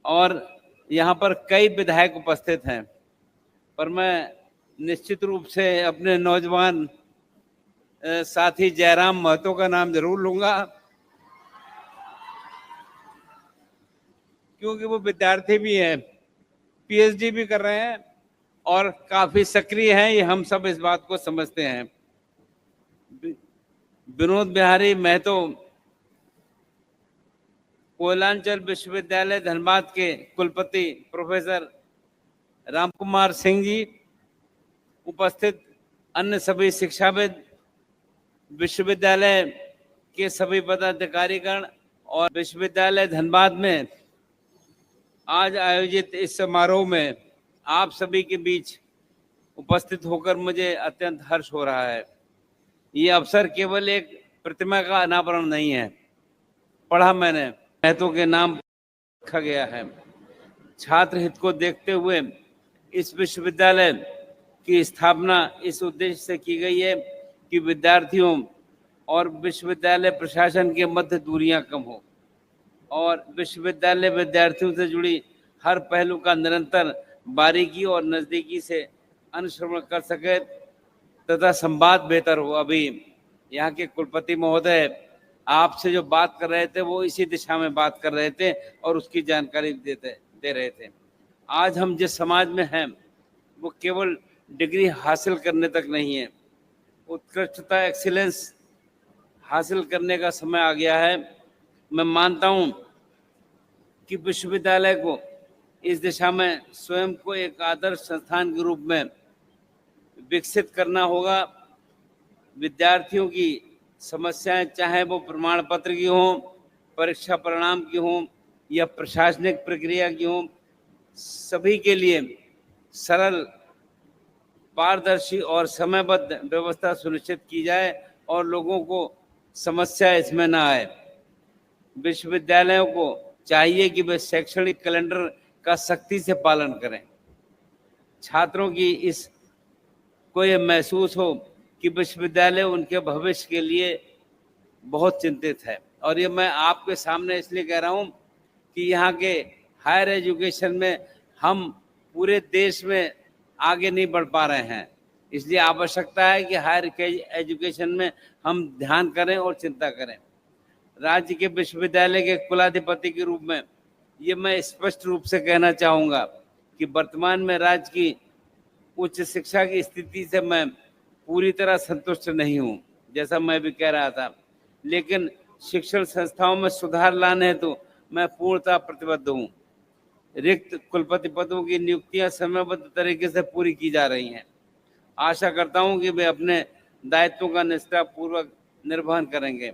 और यहाँ पर कई विधायक उपस्थित हैं, पर मैं निश्चित रूप से अपने नौजवान साथी जयराम महतो का नाम जरूर लूंगा, क्योंकि वो विद्यार्थी भी हैं, पीएचडी भी कर रहे हैं और काफी सक्रिय हैं। ये हम सब इस बात को समझते हैं। विनोद बिहारी महतो कोयलांचल विश्वविद्यालय धनबाद के कुलपति प्रोफेसर रामकुमार सिंह जी, उपस्थित अन्य सभी शिक्षाविद, विश्वविद्यालय के सभी पदाधिकारीगण और विश्वविद्यालय धनबाद में आज आयोजित इस समारोह में आप सभी के बीच उपस्थित होकर मुझे अत्यंत हर्ष हो रहा है। ये अवसर केवल एक प्रतिमा का अनावरण नहीं है, पढ़ा मैंने, महतो के नाम रखा गया है। छात्र हित को देखते हुए इस विश्वविद्यालय की स्थापना इस उद्देश्य से की गई है कि विद्यार्थियों और विश्वविद्यालय प्रशासन के मध्य दूरियां कम हो और विश्वविद्यालय विद्यार्थियों से जुड़ी हर पहलू का निरंतर बारीकी और नजदीकी से अनुश्रवण कर सके तथा संवाद बेहतर हो। अभी यहाँ के कुलपति महोदय आपसे जो बात कर रहे थे वो इसी दिशा में बात कर रहे थे और उसकी जानकारी दे रहे थे। आज हम जिस समाज में हैं वो केवल डिग्री हासिल करने तक नहीं है, उत्कृष्टता, एक्सीलेंस हासिल करने का समय आ गया है। मैं मानता हूं कि विश्वविद्यालय को इस दिशा में स्वयं को एक आदर्श संस्थान के रूप में विकसित करना होगा। विद्यार्थियों की समस्याएं, चाहे वो प्रमाण पत्र की हों, परीक्षा परिणाम की हों या प्रशासनिक प्रक्रिया की हों, सभी के लिए सरल, पारदर्शी और समयबद्ध व्यवस्था सुनिश्चित की जाए और लोगों को समस्या इसमें ना आए। विश्वविद्यालयों को चाहिए कि वे शैक्षणिक कैलेंडर का सख्ती से पालन करें। छात्रों की इस को ये महसूस हो कि विश्वविद्यालय उनके भविष्य के लिए बहुत चिंतित है। और ये मैं आपके सामने इसलिए कह रहा हूँ कि यहाँ के हायर एजुकेशन में हम पूरे देश में आगे नहीं बढ़ पा रहे हैं, इसलिए आवश्यकता है कि हायर एजुकेशन में हम ध्यान करें और चिंता करें। राज्य के विश्वविद्यालय के कुलाधिपति के रूप में ये मैं स्पष्ट रूप से कहना चाहूँगा कि वर्तमान में राज्य की उच्च शिक्षा की स्थिति से मैं पूरी तरह संतुष्ट नहीं हूँ, जैसा मैं भी कह रहा था, लेकिन शिक्षण संस्थाओं में सुधार लाने हेतु मैं पूर्णतः प्रतिबद्ध हूँ। रिक्त कुलपति पदों की नियुक्तियां समयबद्ध तरीके से पूरी की जा रही हैं। आशा करता हूं कि वे अपने दायित्वों का निष्ठापूर्वक निर्वहन करेंगे।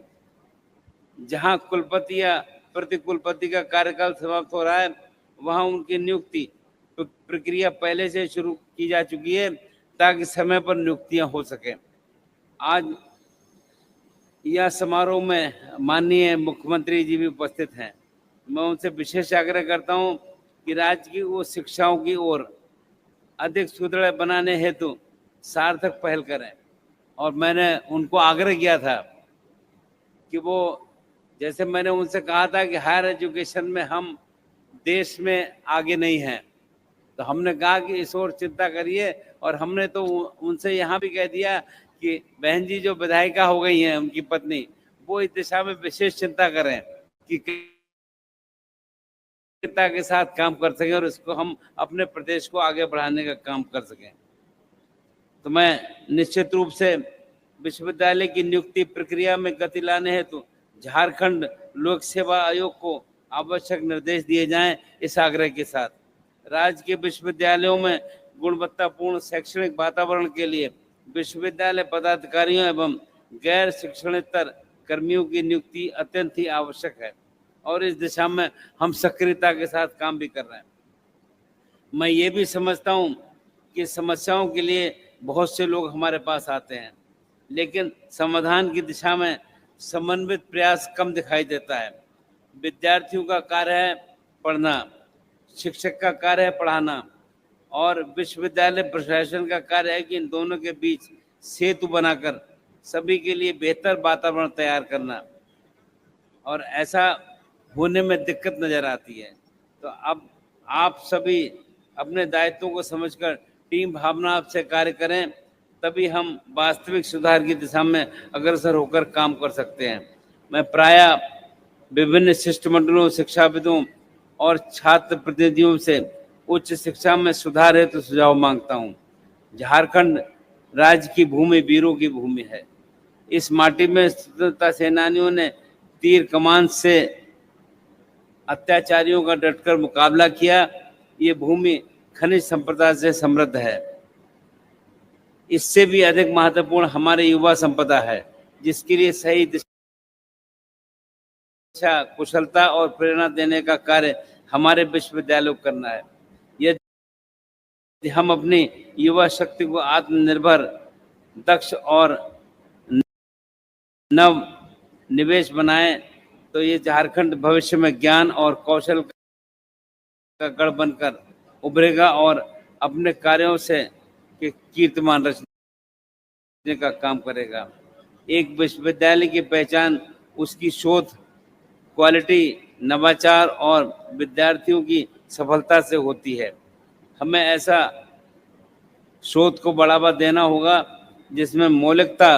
जहां कुलपति या प्रतिकुलपति का कार्यकाल समाप्त हो रहा है, वहां उनकी नियुक्ति प्रक्रिया पहले से शुरू की जा चुकी है ताकि समय पर नियुक्तियां हो सके। आज यह समारोह में माननीय मुख्यमंत्री जी भी उपस्थित हैं। मैं उनसे विशेष आग्रह करता हूं कि राज्य की वो शिक्षाओं की ओर अधिक सुदृढ़ बनाने हेतु सार्थक पहल करें। और मैंने उनको आग्रह किया था कि वो, जैसे मैंने उनसे कहा था कि हायर एजुकेशन में हम देश में आगे नहीं हैं, तो हमने कहा कि इस ओर चिंता करिए। और हमने तो उनसे यहाँ भी कह दिया कि बहन जी जो विधायिका हो गई हैं, उनकी पत्नी, वो इस दिशा में विशेष चिंता करें कि के साथ काम कर सकें और इसको हम अपने प्रदेश को आगे बढ़ाने का काम कर सकें। तो मैं निश्चित रूप से विश्वविद्यालय की नियुक्ति प्रक्रिया में गति लाने हेतु झारखंड लोक सेवा आयोग को आवश्यक निर्देश दिए जाएं। इस आग्रह के साथ राज्य के विश्वविद्यालयों में गुणवत्तापूर्ण शैक्षणिक वातावरण के लिए विश्वविद्यालय पदाधिकारियों एवं गैर शिक्षणेतर कर्मियों की नियुक्ति अत्यंत ही आवश्यक है और इस दिशा में हम सक्रियता के साथ काम भी कर रहे हैं। मैं ये भी समझता हूँ कि समस्याओं के लिए बहुत से लोग हमारे पास आते हैं, लेकिन समाधान की दिशा में समन्वित प्रयास कम दिखाई देता है। विद्यार्थियों का कार्य है पढ़ना, शिक्षक का कार्य है पढ़ाना और विश्वविद्यालय प्रशासन का कार्य है कि इन दोनों के बीच सेतु बनाकर सभी के लिए बेहतर वातावरण तैयार करना। और ऐसा होने में दिक्कत नजर आती है। तो अब आप सभी अपने दायित्वों को समझकर टीम भावना से कार्य करें, तभी हम वास्तविक सुधार की दिशा में अग्रसर होकर काम कर सकते हैं। मैं प्रायः विभिन्न शिष्टमंडलों, शिक्षाविदों और छात्र प्रतिनिधियों से उच्च शिक्षा में सुधार हेतु सुझाव मांगता हूँ। झारखंड राज्य की भूमि वीरों की भूमि है। इस माटी में स्वतंत्रता सेनानियों ने तीर कमान से अत्याचारियों का डटकर मुकाबला किया। ये भूमि खनिज संपदा से समृद्ध है। इससे भी अधिक महत्वपूर्ण हमारे युवा संपदा है, जिसके लिए सही दिशा, कुशलता और प्रेरणा देने का कार्य हमारे विश्वविद्यालयों को करना है। यदि हम अपनी युवा शक्ति को आत्मनिर्भर, दक्ष और नव निवेश बनाएं, तो ये झारखंड भविष्य में ज्ञान और कौशल का गढ़ बनकर उभरेगा और अपने कार्यों से कीर्तिमान रचने का काम करेगा। एक विश्वविद्यालय की पहचान उसकी शोध, क्वालिटी, नवाचार और विद्यार्थियों की सफलता से होती है। हमें ऐसा शोध को बढ़ावा देना होगा जिसमें मौलिकता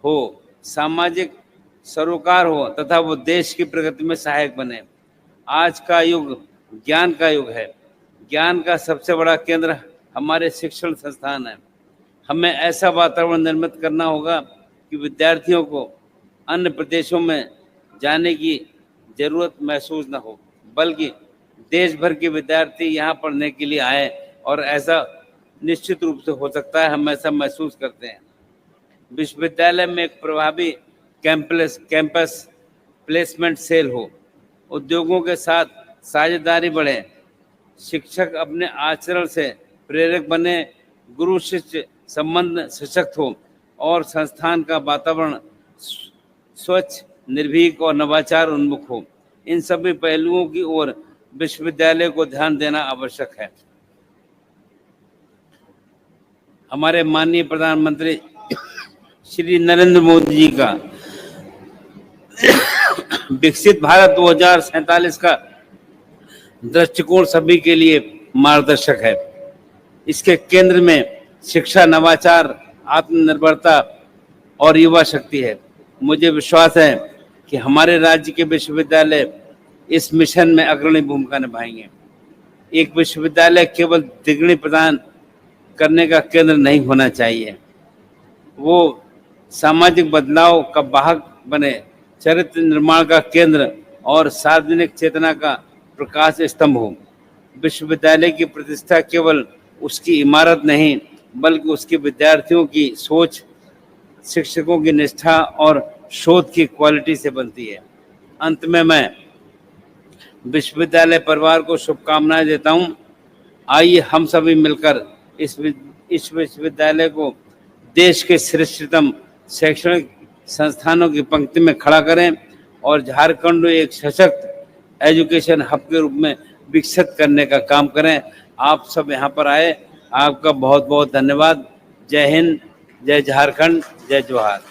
हो, सामाजिक सरोकार हो तथा वो देश की प्रगति में सहायक बने। आज का युग ज्ञान का युग है। ज्ञान का सबसे बड़ा केंद्र हमारे शिक्षण संस्थान है। हमें ऐसा वातावरण निर्मित करना होगा कि विद्यार्थियों को अन्य प्रदेशों में जाने की जरूरत महसूस न हो, बल्कि देश भर के विद्यार्थी यहाँ पढ़ने के लिए आए, और ऐसा निश्चित रूप से हो सकता है। हम ऐसा महसूस करते हैं। विश्वविद्यालय में एक प्रभावी कैंपस प्लेसमेंट सेल हो, उद्योगों के साथ साझेदारी बढ़े, शिक्षक अपने आचरण से प्रेरक बने, गुरु शिष्य संबंध सशक्त हो और संस्थान का वातावरण स्वच्छ, निर्भीक और नवाचार उन्मुख हो। इन सभी पहलुओं की ओर विश्वविद्यालय को ध्यान देना आवश्यक है। हमारे माननीय प्रधानमंत्री श्री नरेंद्र मोदी जी का विकसित भारत 2047 का दृष्टिकोण सभी के लिए मार्गदर्शक है। इसके केंद्र में शिक्षा, नवाचार, आत्मनिर्भरता और युवा शक्ति है। मुझे विश्वास है कि हमारे राज्य के विश्वविद्यालय इस मिशन में अग्रणी भूमिका निभाएंगे। एक विश्वविद्यालय केवल डिग्री प्रदान करने का केंद्र नहीं होना चाहिए, वो सामाजिक बदलाव का वाहक बने, चरित्र निर्माण का केंद्र और सार्वजनिक चेतना का प्रकाश स्तंभ हो। विश्वविद्यालय की प्रतिष्ठा केवल उसकी इमारत नहीं, बल्कि उसके विद्यार्थियों की सोच, शिक्षकों की निष्ठा और शोध की क्वालिटी से बनती है। अंत में मैं विश्वविद्यालय परिवार को शुभकामनाएं देता हूँ। आइए हम सभी मिलकर इस विश्वविद्यालय को देश के श्रेष्ठतम शैक्षणिक संस्थानों की पंक्ति में खड़ा करें और झारखंड को एक सशक्त एजुकेशन हब के रूप में विकसित करने का काम करें। आप सब यहाँ पर आए, आपका बहुत बहुत धन्यवाद। जय हिंद, जय झारखंड, जय जोहार।